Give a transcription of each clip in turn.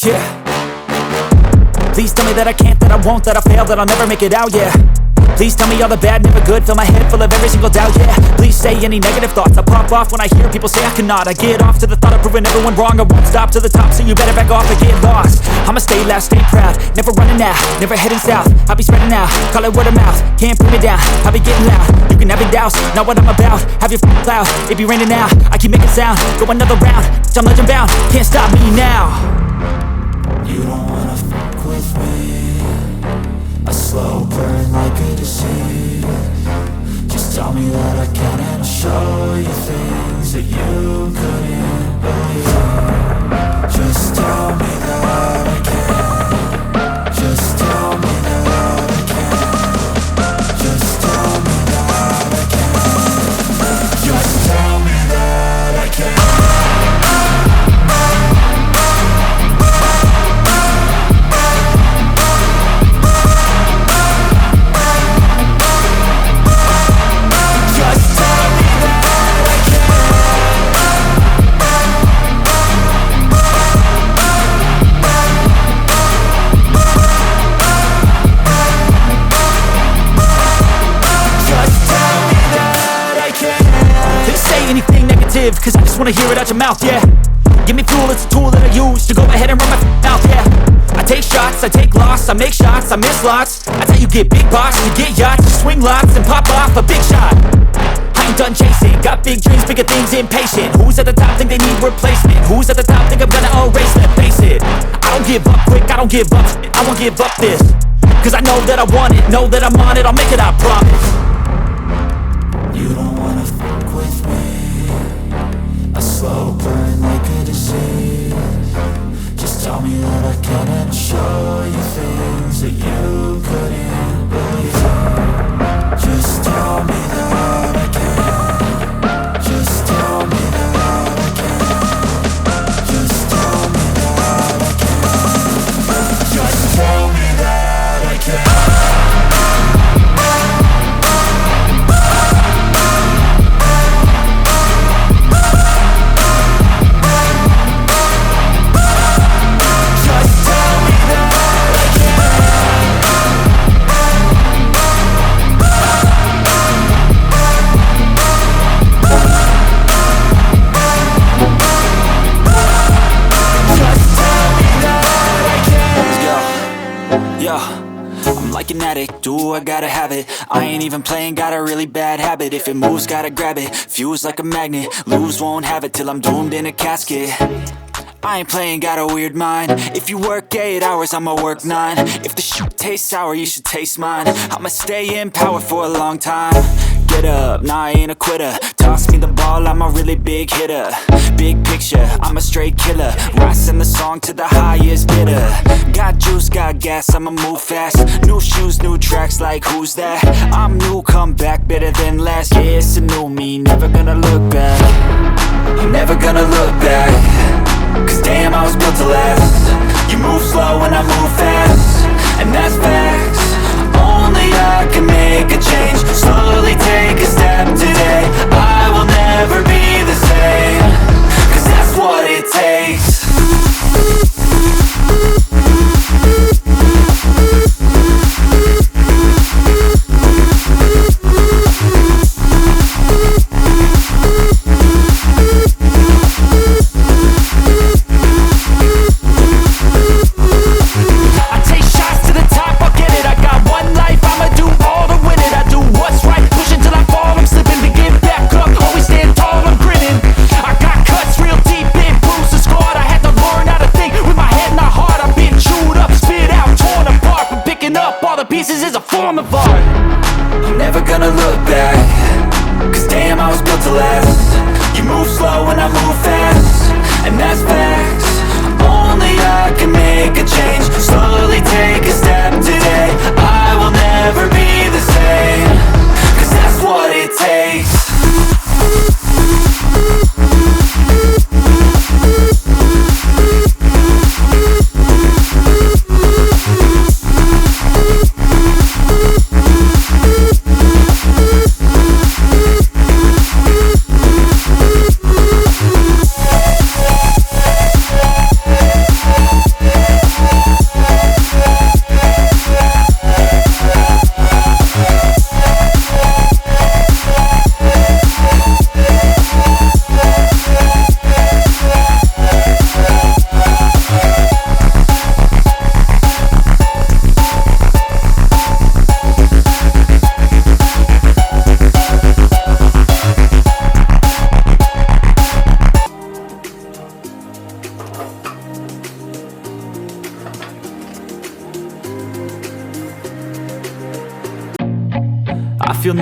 Yeah. Please tell me that I can't, that I won't, that I fail, that I'll never make it out, yeah. Please tell me all the bad, never good, fill my head full of every single doubt, yeah. Please say any negative thoughts, I pop off when I hear people say I cannot. I get off to the thought of proving everyone wrong, I won't stop to the top, so you better back off and get lost. I'ma stay loud, stay proud, never running out, never heading south. I'll be spreading out, call it word of mouth, can't put me down, I'll be getting loud. You can have your doubts, not what I'm about, have your cloud, it be raining now. I keep making sound, go another round, I'm legend bound, can't stop me now. You don't wanna fuck with me, a slow burn like a disease. Just tell me that I can and I'll show you things that you couldn't believe. Just tell me that I can. Just tell me that I can. Just tell me that I can. Just tell me that I can. Cause I just wanna hear it out your mouth, yeah. Give me fuel, it's a tool that I use to go ahead and run my mouth, yeah. I take shots, I take loss, I make shots, I miss lots. That's how you get big boss, you get yachts, you swing lots and pop off a big shot. I ain't done chasing, got big dreams, bigger things, impatient. Who's at the top think they need replacement? Who's at the top think I'm gonna erase them? Face it, I don't give up quick, I don't give up shit, I won't give up this. Cause I know that I want it, know that I'm on it, I'll make it, I promise. You don't wanna fuck with me, a slow burn like a disease. Just tell me that I can and I'll show you things that you couldn't believe. Just tell me that I can. Just tell me that I can. Just tell me that I can. Just tell me that I can. Like an addict, do I gotta have it. I ain't even playing, got a really bad habit. If it moves, gotta grab it, fuse like a magnet. Lose, won't have it till I'm doomed in a casket. I ain't playing, got a weird mind. If you work 8 hours, I'ma work 9. If the shit tastes sour, you should taste mine. I'ma stay in power for a long time. Get up, nah I ain't a quitter. Toss me the ball, I'm a really big hitter. Big picture, I'm a straight killer. Rising the song to the highest bidder. Got juice, got gas, I'ma move fast. New shoes, new tracks, like who's that? I'm new, come back, better than last. Yeah, it's a new me, never gonna look back. I'm never gonna look back. Cause damn, I was built to last. You move slow and I move fast, and that's facts. Only I can make a change. Slowly take a step today. I will never be the same. Cause that's what it takes. I'm never gonna look back. Cause damn, I was built to last. You move slow and I move fast, and that's facts. Only I can make a change. Slowly take a step today. I will never be the same. Cause that's what it takes.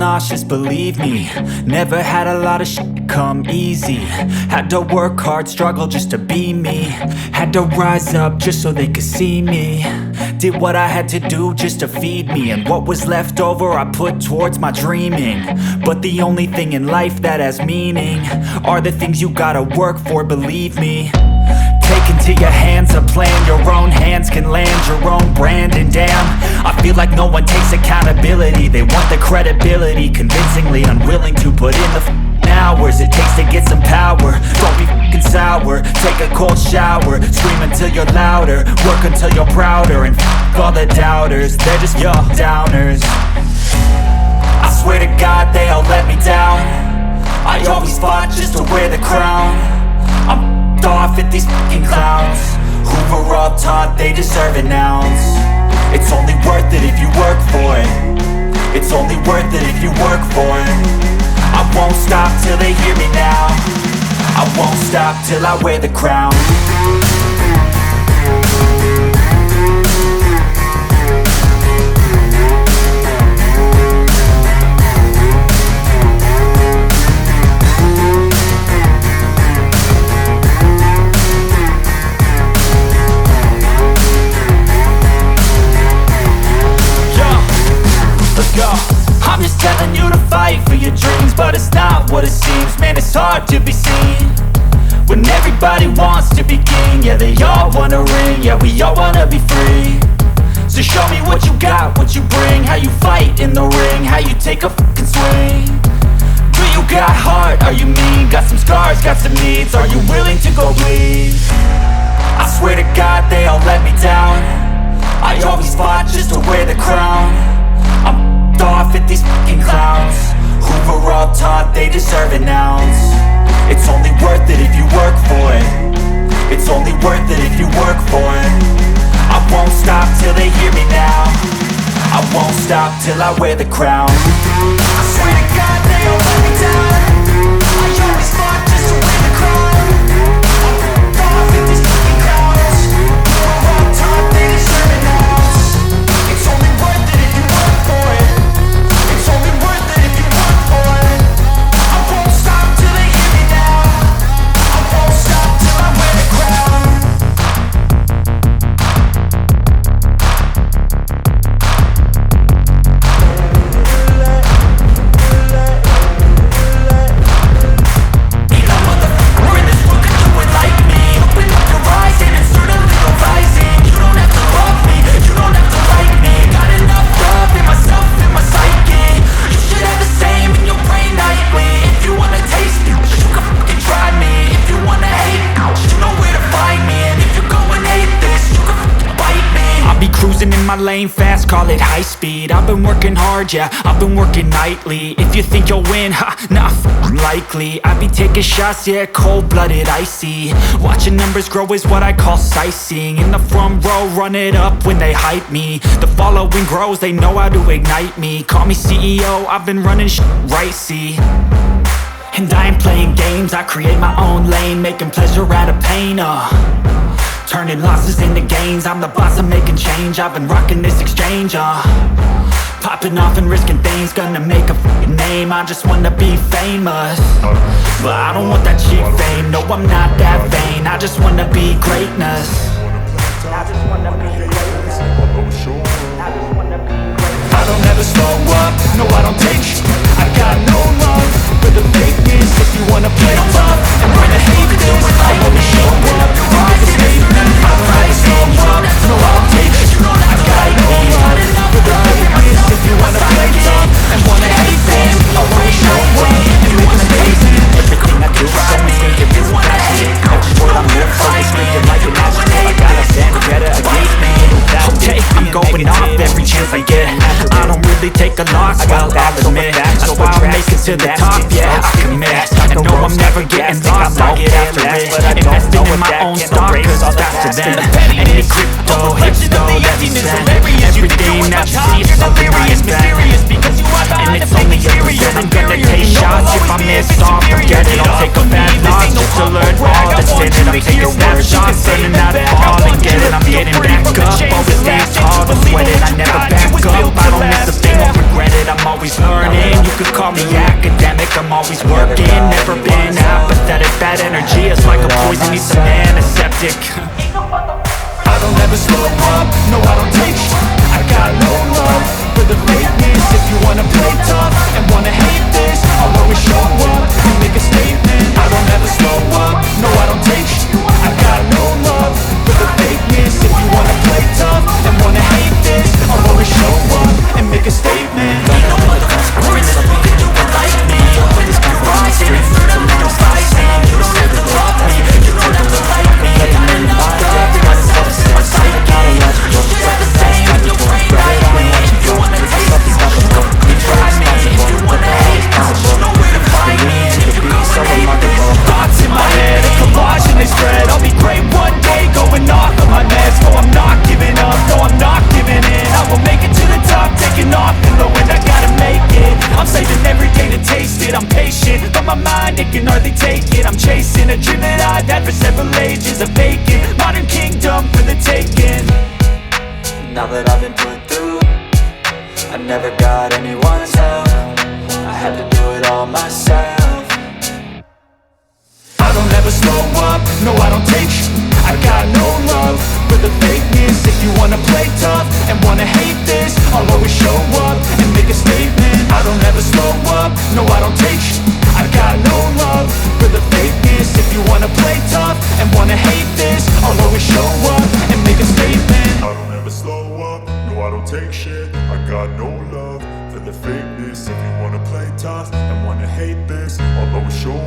nauseous, believe me. Never had a lot of shit come easy. Had to work hard, struggle just to be me. Had to rise up just so they could see me. Did what I had to do just to feed me, and what was left over I put towards my dreaming. But the only thing in life that has meaning are the things you gotta work for, believe me. Take into your hands a plan, your own hands can land your own brand. And damn, I feel like no one takes accountability. They want the credibility, convincingly unwilling to put in the hours it takes to get some power. Don't be f***ing sour, take a cold shower. Scream until you're louder, work until you're prouder. And f*** all the doubters, they're just your downers. I swear to God they all let me down. I always fought just to wear the crown. I'm off at these fucking clowns who were all taught they deserve an ounce. It's only worth it if you work for it. It's only worth it if you work for it. I won't stop till they hear me now. I won't stop till I wear the crown. I'm just telling you to fight for your dreams, but it's not what it seems. Man, it's hard to be seen when everybody wants to be king. Yeah, they all wanna ring, yeah, we all wanna be free. So show me what you got, what you bring, how you fight in the ring, how you take a fucking swing. Do you got heart, are you mean? Got some scars, got some needs, are you willing to go bleed? I swear to God they all let me down. I always fought just to wear the crown. I'm off at these fucking clowns who were all taught they deserve an ounce. It's only worth it if you work for it. It's only worth it if you work for it. I won't stop till they hear me now. I won't stop till I wear the crown. I swear to God they all let me down. I always fought just to wear the crown. I'm off at these fucking clowns who were all taught they deserve an ounce. It's only worth it if you work for it. It's only worth it if you work for it. I won't stop till they hear me now. I won't stop till I wear the crown. Ain't no motherfucker in this world can do it like me. Open up your eyes and insert a little rising. You don't have to love me, you don't have to like me. Got enough love in myself, in my psyche. You should have the same in your brain nightly. If you wanna taste me, you can fucking try me. If you wanna hate, you know where to find me. And if you go and hate this, you can fucking bite me. I'll be cruising in my lane fast, call it high speed. I've been working hard, yeah, I've been working nightly. If you think you'll win, ha, not likely. I be taking shots, yeah, cold-blooded, icy. Watching numbers grow is what I call sightseeing. In the front row, run it up when they hype me. The following grows, they know how to ignite me. Call me CEO, I've been running shit right, see. And I ain't playing games, I create my own lane, making pleasure out of pain, turning losses into gains. I'm the boss, I'm making change. I've been rocking this exchange, popping off and risking things. Gonna make a f***ing name, I just wanna be famous. But I don't want that cheap fame, no I'm not that vain. I just wanna be greatness. I just wanna be greatness. I don't ever slow up, no I don't take shit. I got no love for the fakeness. If you wanna play tough and wanna hate this, I wanna show up and make a statement. I don't slow up, no I don't take shit. I got no love for the fakeness. If you wanna play tough and wanna hate this, I wanna show up and make a statement. Everything I do, so mistake if it's what I hate. Every word I'm here, so scripted like an ashtray. I got a vendetta against me. Okay, I'm going off every chance I get. I don't really take a loss, well I'll admit. That's why I make it to the top, yeah, I commit. I know I'm never getting lost, I get after it. Investing in my own stock, cause it's faster than any crypto, hipsto that you send. Everything that you see is something I invent. And it's only a percent, I'm gonna take shots. If I miss off, forget it, I'll take a bad loss just to learn all that's in it. I'm taking snapshots, turning out it all and get it. I'm getting back up, always stand tall, don't sweat it, I never back up. I don't miss a thing, won't regret it. I'm always always learning. You could call me academic, I'm always working. Never been apathetic, bad energy is like a poison, needs an antiseptic. I don't ever slow up, no I don't take shit. I got no love for the fakeness. If you wanna play tough and wanna hate this, I'll always show up and make a statement. I don't ever slow up, no I don't take shit. I got no love for the fakeness. If you wanna play tough and wanna hate this, I'll always show up and make a statement. Ain't no other person who can do it like me. Open this rising, through the middle fighting. You don't have to love me, you don't have to like me. I got enough love, got stuff in my psyche. You should have the same when you ain't like me. If you wanna taste this, you try me. If you wanna hate this, you know where to find me. And if you go and hate this, thoughts in my head, a collage and they spread. I'll be great one day, going off of my meds. No, I'm not giving up, no, I'm not giving in. I will make it to the top, taking off in the wind, I gotta make it. I'm saving every day to taste it, I'm patient, but my mind, it can hardly take it. I'm chasing a dream that I've had for several ages, a vacant modern kingdom for the taking. Now that I've been put through, I never got anyone's help, I had to do it all myself. I don't ever slow up, no I don't take shit. I got no love for the fakeness. If you wanna play tough and wanna hate this, I'll always show up and make a statement. I don't ever slow up, no I don't take shit. I got no love for the fakeness. If you wanna play tough and wanna hate this, I'll always show up and make a statement. I don't ever slow up, no I don't take shit. I got no love for the fakeness. If you wanna play tough and wanna hate this, I'll always show